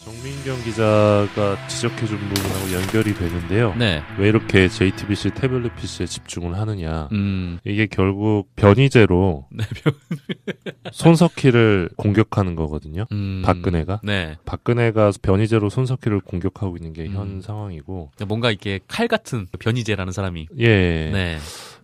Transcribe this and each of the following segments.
정민경 기자가 지적해준 부분하고 연결이 되는데요. 네. 왜 이렇게 JTBC 태블릿 PC에 집중을 하느냐. 이게 결국 변이제로 네, 손석희를 공격하는 거거든요. 박근혜가. 네. 박근혜가 변이제로 손석희를 공격하고 있는 게 현 상황이고. 뭔가 이렇게 칼 같은 변이제라는 사람이. 예. 네.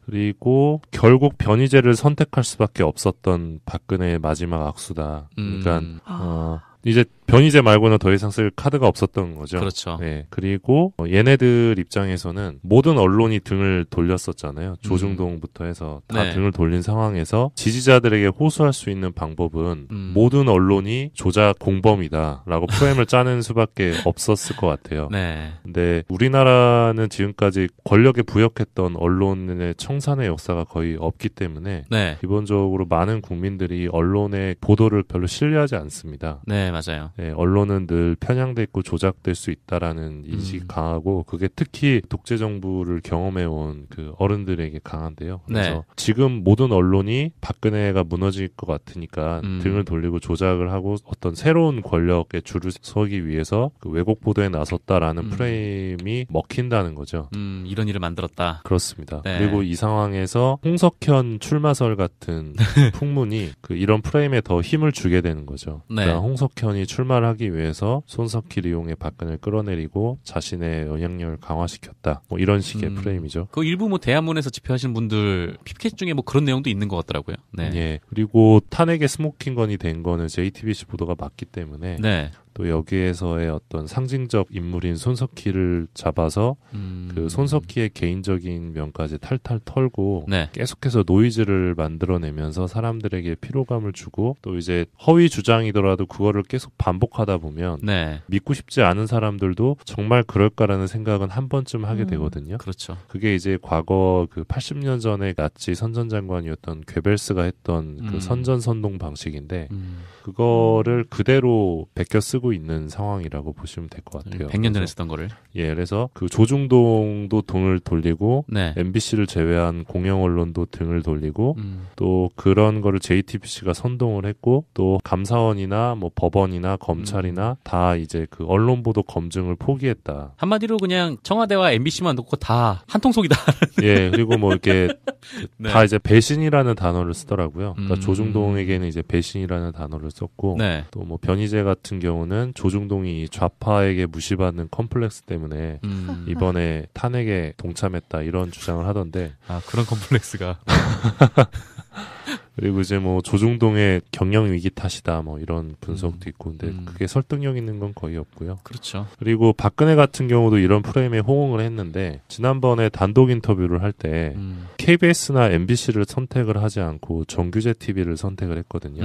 그리고 결국 변이제를 선택할 수밖에 없었던 박근혜의 마지막 악수다. 그러니까 이제 변이제 말고는 더 이상 쓸 카드가 없었던 거죠. 그렇죠. 네. 그리고 얘네들 입장에서는 모든 언론이 등을 돌렸었잖아요. 조중동부터 해서 다 네. 등을 돌린 상황에서 지지자들에게 호소할 수 있는 방법은 모든 언론이 조작 공범이다라고 프레임을 짜는 수밖에 없었을 것 같아요. 네. 근데 우리나라는 지금까지 권력에 부역했던 언론의 청산의 역사가 거의 없기 때문에 네. 기본적으로 많은 국민들이 언론의 보도를 별로 신뢰하지 않습니다. 네, 맞아요. 네, 언론은 늘 편향돼 있고 조작될 수 있다라는 인식이 강하고 그게 특히 독재 정부를 경험해온 그 어른들에게 강한데요. 그래서 네. 지금 모든 언론이 박근혜가 무너질 것 같으니까 등을 돌리고 조작을 하고 어떤 새로운 권력에 줄을 서기 위해서 그 왜곡 보도에 나섰다라는 프레임이 먹힌다는 거죠. 이런 일을 만들었다. 그렇습니다. 네. 그리고 이 상황에서 홍석현 출마설 같은 풍문이 그 이런 프레임에 더 힘을 주게 되는 거죠. 네. 그러니까 홍석현이 출마를 하기 위해서 손석희를 이용해 박근혜를 끌어내리고 자신의 영향력을 강화시켰다. 뭐 이런 식의 프레임이죠. 그 일부 뭐 대한문에서 집회하시는 분들 피켓 중에 뭐 그런 내용도 있는 것 같더라고요. 네. 예. 그리고 탄핵의 스모킹건이 된 거는 JTBC 보도가 맞기 때문에 네. 또 여기에서의 어떤 상징적 인물인 손석희를 잡아서 그 손석희의 개인적인 면까지 탈탈 털고 네. 계속해서 노이즈를 만들어내면서 사람들에게 피로감을 주고 또 이제 허위 주장이더라도 그거를 계속 반복하다 보면 네. 믿고 싶지 않은 사람들도 정말 그럴까라는 생각은 한 번쯤 하게 되거든요. 그렇죠. 그게 이제 과거 그 80년 전에 나치 선전장관이었던 괴벨스가 했던 그 선전선동 방식인데 그거를 그대로 베껴 쓰고 있는 상황이라고 보시면 될 것 같아요. 100년 전에 쓰던 거를. 예, 그래서 그 조중동도 등을 돌리고 네. MBC를 제외한 공영 언론도 등을 돌리고 또 그런 거를 JTBC가 선동을 했고 또 감사원이나 뭐 법원이나 검찰이나 다 이제 그 언론 보도 검증을 포기했다. 한마디로 그냥 청와대와 MBC만 놓고 다 한통속이다. 예, 그리고 뭐 이렇게 네. 다 이제 배신이라는 단어를 쓰더라고요. 그러니까 조중동에게는 이제 배신이라는 단어를 썼고 네. 또 뭐 변희재 같은 경우는 조중동이 좌파에게 무시받는 컴플렉스 때문에 이번에 탄핵에 동참했다 이런 주장을 하던데 아, 그런 컴플렉스가. 그리고 이제 뭐 조중동의 경영 위기 탓이다 뭐 이런 분석도 있고 근데 그게 설득력 있는 건 거의 없고요. 그렇죠. 그리고 박근혜 같은 경우도 이런 프레임에 호응을 했는데 지난번에 단독 인터뷰를 할 때 KBS나 MBC를 선택을 하지 않고 정규제 TV를 선택을 했거든요.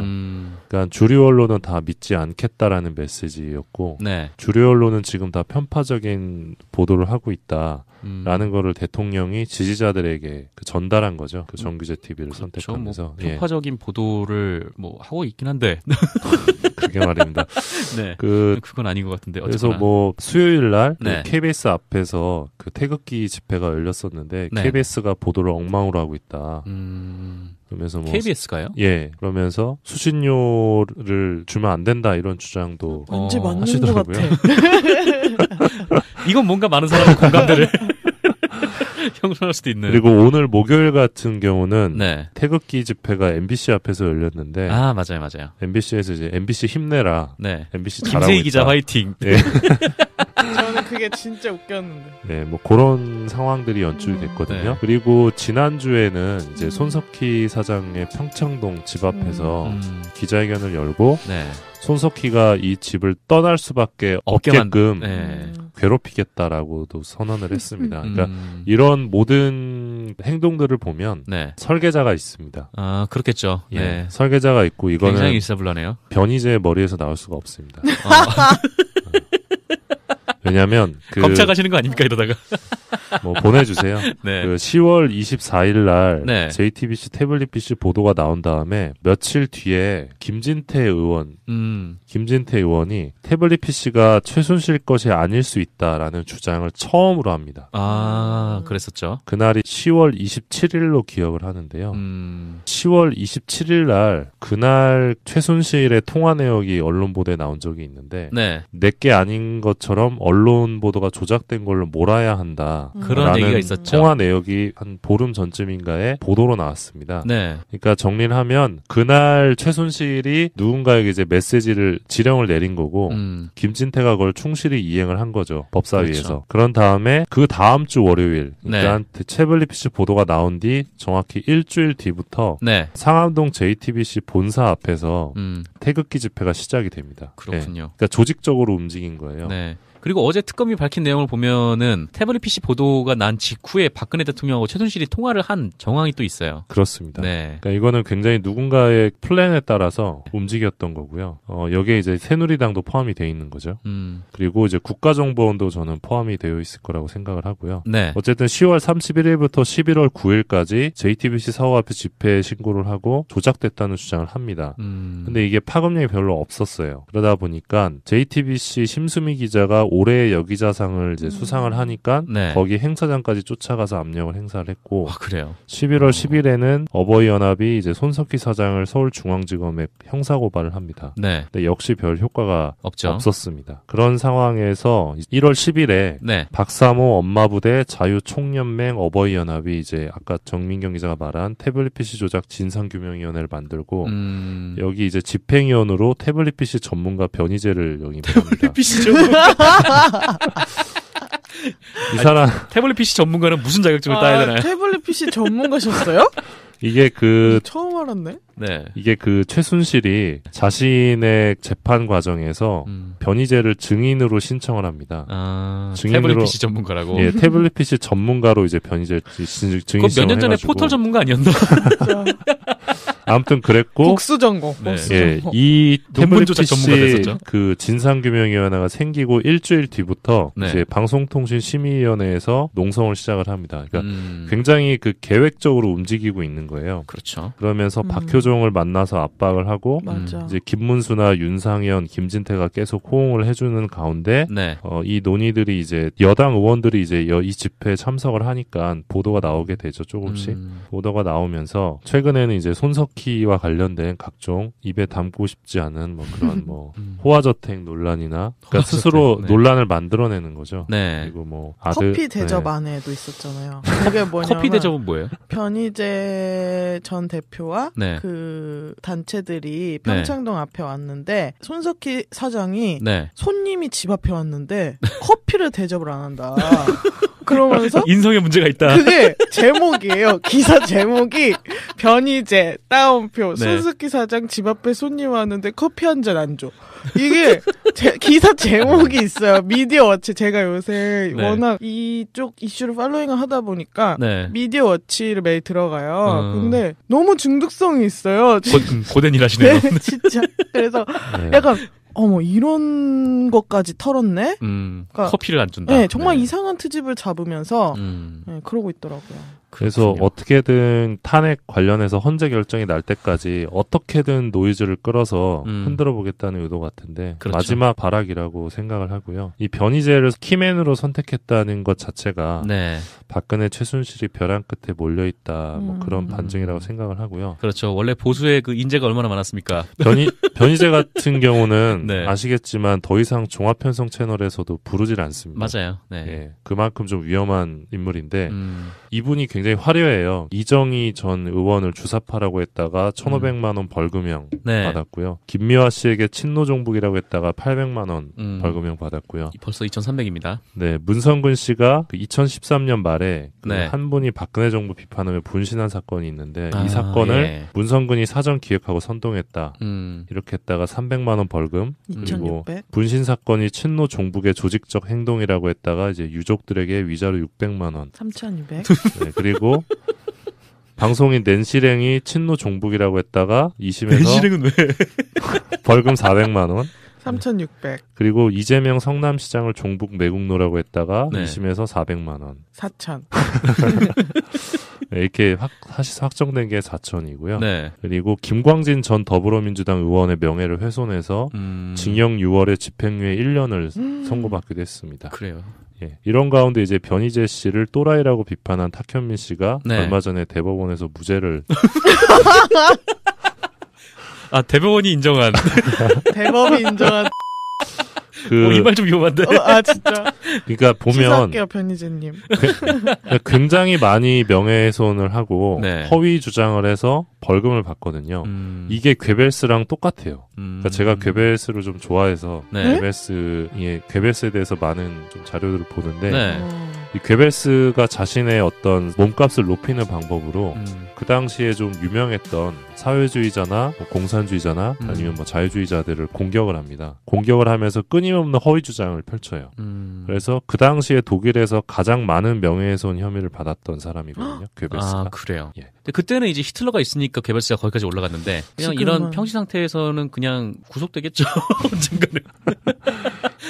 그러니까 주류 언론은 다 믿지 않겠다라는 메시지였고 네. 주류 언론은 지금 다 편파적인 보도를 하고 있다. 라는 거를 대통령이 지지자들에게 그 전달한 거죠. 그 정규제 TV를 그렇죠. 선택하면서. 뭐 편파적인 보도를 뭐 하고 있긴 한데. 그게 말입니다. 네. 그건 아닌 것 같은데. 그래서 어쨌거나. 뭐 수요일 날 네. 그 KBS 앞에서 그 태극기 집회가 열렸었는데 네. KBS가 보도를 엉망으로 하고 있다. 그러면서 뭐 KBS가요? 예. 그러면서 수신료를 주면 안 된다 이런 주장도 왠지 맞는 하시더라고요. 것 같아. 이건 뭔가 많은 사람의 공감대를 형성할 수도 있는. 그리고 오늘 목요일 같은 경우는 네. 태극기 집회가 MBC 앞에서 열렸는데 아, 맞아요. MBC에서 이제 MBC 힘내라. 네. MBC 잘하고 김세희 있다. 기자 화이팅. 네. 저는 그게 진짜 웃겼는데. 네, 뭐 그런 상황들이 연출이 됐거든요. 네. 그리고 지난주에는 이제 손석희 사장의 평창동 집 앞에서 기자회견을 열고 네. 손석희가 이 집을 떠날 수밖에 없게만- 없게끔 네. 괴롭히겠다라고도 선언을 했습니다. 그러니까 이런 모든 행동들을 보면 네. 설계자가 있습니다. 아, 그렇겠죠. 예, 네. 설계자가 있고 이거는 굉장히 일사불란해요. 변희재의 머리에서 나올 수가 없습니다. 왜냐하면 그 검찰 가시는 거 아닙니까 이러다가. 뭐 보내주세요. 네. 그 10월 24일 날 네. JTBC 태블릿 PC 보도가 나온 다음에 며칠 뒤에 김진태 의원이 태블릿 PC가 최순실 것이 아닐 수 있다라는 주장을 처음으로 합니다. 아, 그랬었죠. 그날이 10월 27일로 기억을 하는데요. 10월 27일 날 그날 최순실의 통화 내역이 언론 보도에 나온 적이 있는데 네. 내게 아닌 것처럼 언론 보도가 조작된 걸로 몰아야 한다. 그런 얘기가 있었죠. 통화 내역이 한 보름 전쯤인가에 보도로 나왔습니다. 네. 그러니까 정리를 하면 그날 최순실이 누군가에게 이제 메시지를 지령을 내린 거고 김진태가 그걸 충실히 이행을 한 거죠. 법사위에서. 그렇죠. 그런 다음에 그 다음 주 월요일 그러니까 태블릿 PC 보도가 나온 뒤 정확히 일주일 뒤부터 네. 상암동 JTBC 본사 앞에서 태극기 집회가 시작이 됩니다. 그렇군요. 네. 그러니까 조직적으로 움직인 거예요. 네. 그리고 어제 특검이 밝힌 내용을 보면은 태블릿 PC 보도가 난 직후에 박근혜 대통령하고 최순실이 통화를 한 정황이 또 있어요. 그렇습니다. 네. 그러니까 이거는 굉장히 누군가의 플랜에 따라서 움직였던 거고요. 여기에 이제 새누리당도 포함이 돼 있는 거죠. 그리고 이제 국가정보원도 저는 포함이 되어 있을 거라고 생각을 하고요. 네. 어쨌든 10월 31일부터 11월 9일까지 JTBC 사고 앞에 집회 신고를 하고 조작됐다는 주장을 합니다. 근데 이게 파급력이 별로 없었어요. 그러다 보니까 JTBC 심수미 기자가 올해의 여기자상을 이제 수상을 하니까 네. 거기 행사장까지 쫓아가서 압력을 행사를 했고 아, 그래요. 11월 10일에는 어버이연합이 이제 손석희 사장을 서울중앙지검에 형사고발을 합니다. 네. 근데 역시 별 효과가 없죠. 없었습니다. 그런 상황에서 1월 10일에 네. 박사모 엄마부대 자유총연맹 어버이연합이 이제 아까 정민경 기자가 말한 태블릿 PC 조작 진상규명위원회를 만들고 여기 이제 집행위원으로 태블릿 PC 전문가 변희재를 영입합니다. 태블릿 PC 전문가. 이 사람 태블릿 PC 전문가는 무슨 자격증을 따야 되나요? 태블릿 PC 전문가셨어요? 이게 처음 알았네. 네. 이게 그 최순실이 자신의 재판 과정에서 변희재를 증인으로 신청을 합니다. 아, 증인으로, 태블릿 PC 전문가라고. 예, 태블릿 PC 전문가로 이제 변희재 증인 신청을 몇 년 전에 해가지고. 포털 전문가 아니었나? 아무튼 그랬고 복수 전공. 네. 예, 이 태블릿 조작 전문가 PC 됐었죠. 그 진상규명위원회가 생기고 일주일 뒤부터 네. 이제 방송통신심의위원회에서 농성을 시작을 합니다. 그러니까 굉장히 그 계획적으로 움직이고 있는 거예요. 그렇죠. 그러면서 박효종을 만나서 압박을 하고 맞아. 이제 김문수나 윤상현, 김진태가 계속 호응을 해주는 가운데 네. 이 논의들이 이제 여당 의원들이 이제 이 집회에 참석을 하니까 보도가 나오게 되죠. 조금씩 보도가 나오면서 최근에는 이제 손석희와 관련된 각종 입에 담고 싶지 않은 뭐 그런 뭐 호화저택 논란이나 그러니까 호화저택, 스스로 네. 논란을 만들어내는 거죠. 네. 그리고 뭐 아들 커피 대접 네. 안에도 있었잖아요. 그게 뭐냐면 커피 대접은 뭐예요? 변희재 전 대표와 네. 그 단체들이 평창동 앞에 왔는데 손석희 사장이 네. 손님이 집 앞에 왔는데 커피를 대접을 안 한다. 그러면서 인성에 문제가 있다. 그게 제목이에요. 기사 제목이 변희재 따옴표 네. 손석희 사장 집 앞에 손님 왔는데 커피 한 잔 안 줘. 이게 기사 제목이 있어요. 미디어워치 제가 요새 네. 워낙 이쪽 이슈를 팔로잉을 하다 보니까 네. 미디어워치를 매일 들어가요. 근데 너무 중독성이 있어요. 고된 일 하시네요. 네, 진짜. 그래서 네. 약간 어머 이런 것까지 털었네. 그러니까, 커피를 안 준다. 네, 정말 네. 이상한 트집을 잡으면서 네, 그러고 있더라고요. 그래서 그렇군요. 어떻게든 탄핵 관련해서 헌재 결정이 날 때까지 어떻게든 노이즈를 끌어서 흔들어 보겠다는 의도 같은데 그렇죠. 마지막 발악이라고 생각을 하고요. 이 변희재를 키맨으로 선택했다는 것 자체가 네. 박근혜 최순실이 벼랑 끝에 몰려있다 뭐 그런 반증이라고 생각을 하고요. 그렇죠. 원래 보수의 그 인재가 얼마나 많았습니까? 변희재 같은 경우는 네. 아시겠지만 더 이상 종합편성 채널에서도 부르질 않습니다. 맞아요. 네. 예, 그만큼 좀 위험한 인물인데 이분이 굉장히 화려해요. 이정희 전 의원을 주사파라고 했다가 1,500만 원 벌금형 네. 받았고요. 김미화 씨에게 친노종북이라고 했다가 800만 원 벌금형 받았고요. 벌써 2,300입니다. 네, 문성근 씨가 그 2013년 말에 그 네. 한 분이 박근혜 정부 비판하며 분신한 사건이 있는데 아, 이 사건을 예. 문성근이 사전 기획하고 선동했다. 음. 이렇게 했다가 300만 원 벌금 그리고 2,600. 분신 사건이 친노 종북의 조직적 행동이라고 했다가 이제 유족들에게 위자료 600만 원. 3,200. 네, 그리고 방송인 낸시랭이 친노 종북이라고 했다가 2심에서 낸시랭은 왜? 벌금 400만 원. 3,600. 그리고 이재명 성남시장을 종북 매국노라고 했다가 네. 2심에서 400만 원. 4,000. 이렇게 확정된 게 4천이고요. 네. 그리고 김광진 전 더불어민주당 의원의 명예를 훼손해서 징역 6월에 집행유예 1년을 선고받기도 했습니다. 그래요. 예. 이런 가운데 이제 변희재 씨를 또라이라고 비판한 탁현민 씨가 네. 얼마 전에 대법원에서 무죄를 아, 대법원이 인정한. 대법이 인정한. 이 말 좀 위험한데. 아 진짜. 그러니까 보면 취소할게요, 변희재님. 굉장히 많이 명예훼손을 하고 네. 허위 주장을 해서 벌금을 받거든요. 이게 괴벨스랑 똑같아요. 그러니까 제가 괴벨스를 좀 좋아해서 네. 괴벨스에 대해서 많은 좀 자료들을 보는데 네. 이 괴벨스가 자신의 어떤 몸값을 높이는 방법으로 그 당시에 좀 유명했던 사회주의자나 뭐 공산주의자나 아니면 뭐 자유주의자들을 공격을 합니다. 공격을 하면서 끊임없는 허위 주장을 펼쳐요. 그래서 그 당시에 독일에서 가장 많은 명예훼손 혐의를 받았던 사람이거든요. 괴벨스가. 아, 그래요. 예. 근데 그때는 이제 히틀러가 있으니까 괴벨스가 거기까지 올라갔는데 그냥 지금은... 이런 평시 상태에서는 그냥 구속되겠죠. 언젠가는.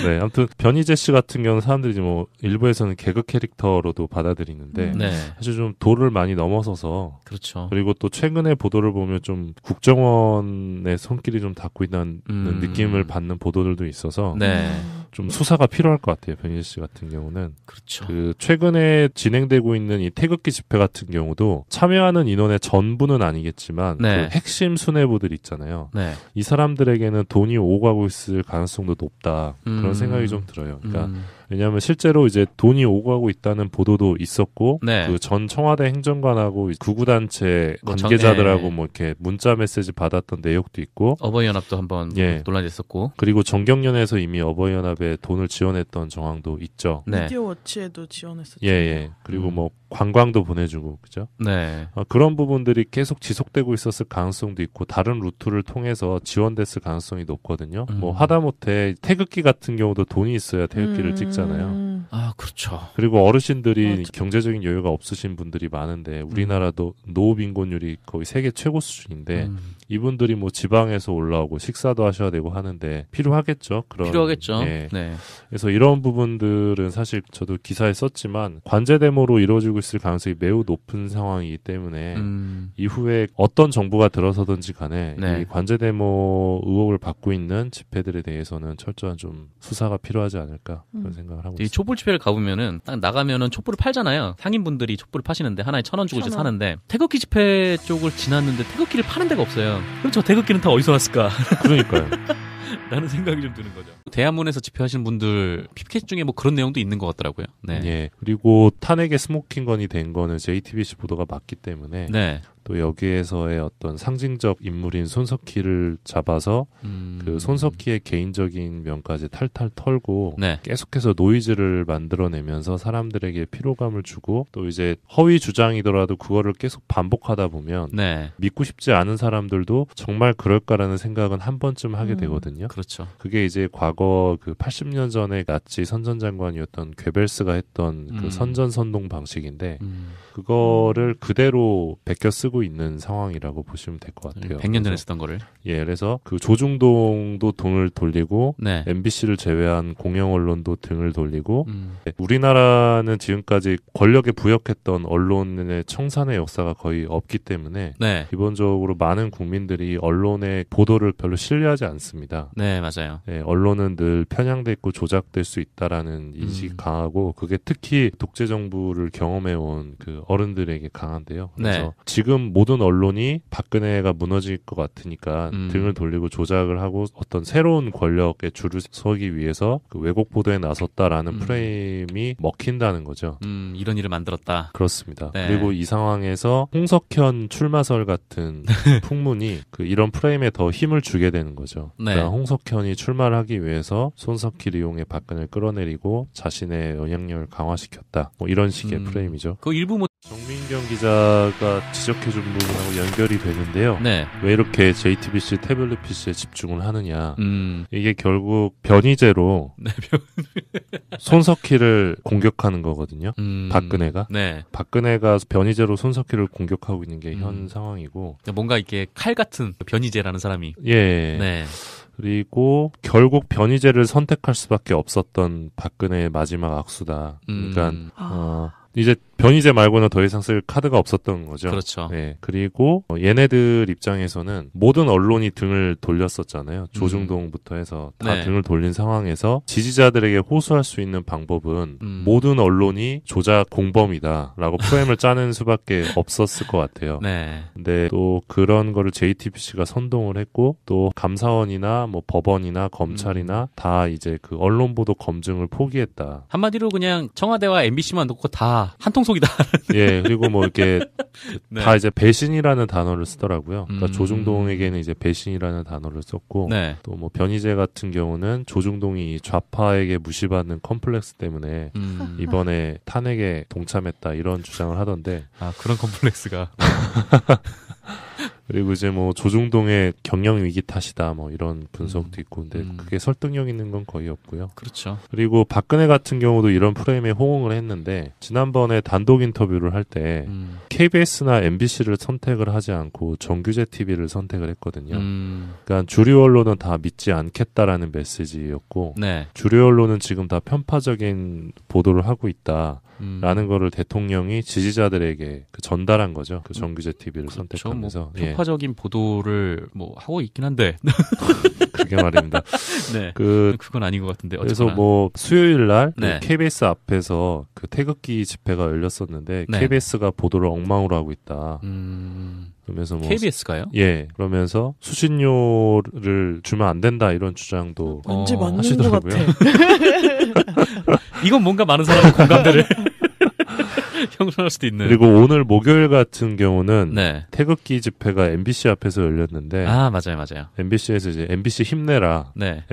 네, 아무튼 변희재 씨 같은 경우는 사람들이 뭐 일부에서는 개그 캐릭터로도 받아들이는데 네. 사실 좀 도를 많이 넘어서서 그렇죠. 그리고 또 최근에 보도를 보면 좀 국정원의 손길이 좀 닿고 있다는 느낌을 받는 보도들도 있어서 네. 좀 수사가 필요할 것 같아요. 변희재 씨 같은 경우는. 그렇죠. 그 최근에 진행되고 있는 이 태극기 집회 같은 경우도 참여하는 인원의 전부는 아니겠지만 네. 그 핵심 수뇌부들 있잖아요. 네. 이 사람들에게는 돈이 오고 가고 있을 가능성도 높다. 그런 생각이 좀 들어요. 그러니까 왜냐하면 실제로 이제 돈이 오고 가고 있다는 보도도 있었고 네. 그 전 청와대 행정관하고 구구단체 관계자들하고 뭐 이렇게 문자 메시지 받았던 내용도 있고 어버이연합도 한번 논란이 됐었고 그리고 정경련에서 이미 어버이연합에 돈을 지원했던 정황도 있죠. 네. 미디어 워치에도 지원했었죠. 예. 그리고 뭐 관광도 보내주고 그죠? 네. 그런 부분들이 계속 지속되고 있었을 가능성도 있고 다른 루트를 통해서 지원됐을 가능성이 높거든요. 뭐 하다못해 태극기 같은 경우도 돈이 있어야 태극기를 찍잖아요. 아, 그렇죠. 그리고 어르신들이 경제적인 여유가 없으신 분들이 많은데 우리나라도 노후빈곤율이 거의 세계 최고 수준인데 이분들이 뭐 지방에서 올라오고 식사도 하셔야 되고 하는데 필요하겠죠. 필요하겠죠. 예. 네. 그래서 이런 부분들은 사실 저도 기사에 썼지만 관제 데모로 이루어지고 있을 가능성이 매우 높은 상황이기 때문에 이후에 어떤 정부가 들어서든지 간에 네. 이 관제 데모 의혹을 받고 있는 집회들에 대해서는 철저한 좀 수사가 필요하지 않을까 그런 생각을 하고 이 있습니다. 촛불 집회를 가보면은 딱 나가면은 촛불을 팔잖아요. 상인분들이 촛불을 파시는데 하나에 1,000원 주고 이제 사는데 태극기 집회 쪽을 지났는데 태극기를 파는 데가 없어요. 그럼 저 태극기는 다 어디서 났을까? 그러니까요. 라는 생각이 좀 드는 거죠. 대한문에서 집회하시는 분들 피켓 중에 뭐 그런 내용도 있는 것 같더라고요. 네. 예. 그리고 탄핵의 스모킹건이 된 거는 JTBC 보도가 맞기 때문에 네. 또 여기에서의 어떤 상징적 인물인 손석희를 잡아서 그 손석희의 개인적인 면까지 탈탈 털고 네. 계속해서 노이즈를 만들어내면서 사람들에게 피로감을 주고 또 이제 허위 주장이더라도 그거를 계속 반복하다 보면 네. 믿고 싶지 않은 사람들도 정말 그럴까라는 생각은 한 번쯤 하게 되거든요. 그렇죠. 그게 이제 과거 그 80년 전에 나치 선전장관이었던 괴벨스가 했던 그 선전선동 방식인데 그거를 그대로 베껴 쓰고 있는 상황이라고 보시면 될 것 같아요. 100년 전에 쓰던 거를. 예, 그래서 그 조중동도 돈을 돌리고 네. MBC를 제외한 공영 언론도 등을 돌리고 우리나라는 지금까지 권력에 부역했던 언론의 청산의 역사가 거의 없기 때문에 네. 기본적으로 많은 국민들이 언론의 보도를 별로 신뢰하지 않습니다. 네, 맞아요. 예, 언론은 늘 편향돼 있고 조작될 수 있다라는 인식이 강하고 그게 특히 독재 정부를 경험해온 그 어른들에게 강한데요. 그래서 네. 지금 모든 언론이 박근혜가 무너질 것 같으니까 등을 돌리고 조작을 하고 어떤 새로운 권력의 줄을 서기 위해서 그 왜곡 보도에 나섰다라는 프레임이 먹힌다는 거죠. 이런 일을 만들었다. 그렇습니다. 네. 그리고 이 상황에서 홍석현 출마설 같은 풍문이 그 이런 프레임에 더 힘을 주게 되는 거죠. 네. 그러니까 홍석현이 출마를 하기 위해서 손석희를 이용해 박근혜를 끌어내리고 자신의 영향력을 강화시켰다. 뭐 이런 식의 프레임이죠. 그 일부 뭐 정민경 기자가 지적해준 부분하고 연결이 되는데요. 네. 왜 이렇게 JTBC 태블릿 PC에 집중을 하느냐. 이게 결국 변희재로 네, 손석희를 공격하는 거거든요. 박근혜가. 네. 박근혜가 변희재로 손석희를 공격하고 있는 게 현 상황이고. 뭔가 이렇게 칼 같은 변희재라는 사람이. 예. 네. 그리고 결국 변희재를 선택할 수밖에 없었던 박근혜의 마지막 악수다. 그러니까 이제 변희재 말고는 더 이상 쓸 카드가 없었던 거죠. 그렇죠. 네. 그리고 얘네들 입장에서는 모든 언론이 등을 돌렸었잖아요. 조중동부터 해서 다 네. 등을 돌린 상황에서 지지자들에게 호소할 수 있는 방법은 모든 언론이 조작 공범이다라고 프레임을 짜는 수밖에 없었을 것 같아요. 네. 근데 또 그런 거를 JTBC가 선동을 했고 또 감사원이나 뭐 법원이나 검찰이나 다 이제 그 언론 보도 검증을 포기했다. 한마디로 그냥 청와대와 MBC만 놓고 다 한통속이다. 예, 그리고 뭐 이렇게 네. 다 이제 배신이라는 단어를 쓰더라고요. 그러니까 음. 조중동에게는 이제 배신이라는 단어를 썼고 네. 또 뭐 변희재 같은 경우는 조중동이 좌파에게 무시받는 컴플렉스 때문에 이번에 탄핵에 동참했다 이런 주장을 하던데 아, 그런 컴플렉스가. 그리고 이제 뭐 조중동의 경영 위기 탓이다 뭐 이런 분석도 있고 근데 그게 설득력 있는 건 거의 없고요. 그렇죠. 그리고 박근혜 같은 경우도 이런 프레임에 호응을 했는데 지난번에 단독 인터뷰를 할 때 KBS나 MBC를 선택을 하지 않고 정규제 TV를 선택을 했거든요. 그러니까 주류 언론은 다 믿지 않겠다라는 메시지였고 네. 주류 언론은 지금 다 편파적인 보도를 하고 있다. 라는 거를 대통령이 지지자들에게 전달한 거죠. 그 정규제 TV를 선택하면서. 뭐 편파적인 보도를 뭐 하고 있긴 한데. 그게 말입니다. 네. 그건 아닌 것 같은데. 그래서 어쨌거나. 뭐 수요일 날 네. KBS 앞에서 그 태극기 집회가 열렸었는데 네. KBS가 보도를 엉망으로 하고 있다. 그러면서 뭐 KBS가요? 예, 그러면서 수신료를 주면 안 된다 이런 주장도 왠지 맞는 것 하시더라고요. 같아. 이건 뭔가 많은 사람의 공감대를 형성할 수도 있는. 그리고 오늘 목요일 같은 경우는 네. 태극기 집회가 MBC 앞에서 열렸는데 아, 맞아요. MBC에서 이제 MBC 힘내라. 네.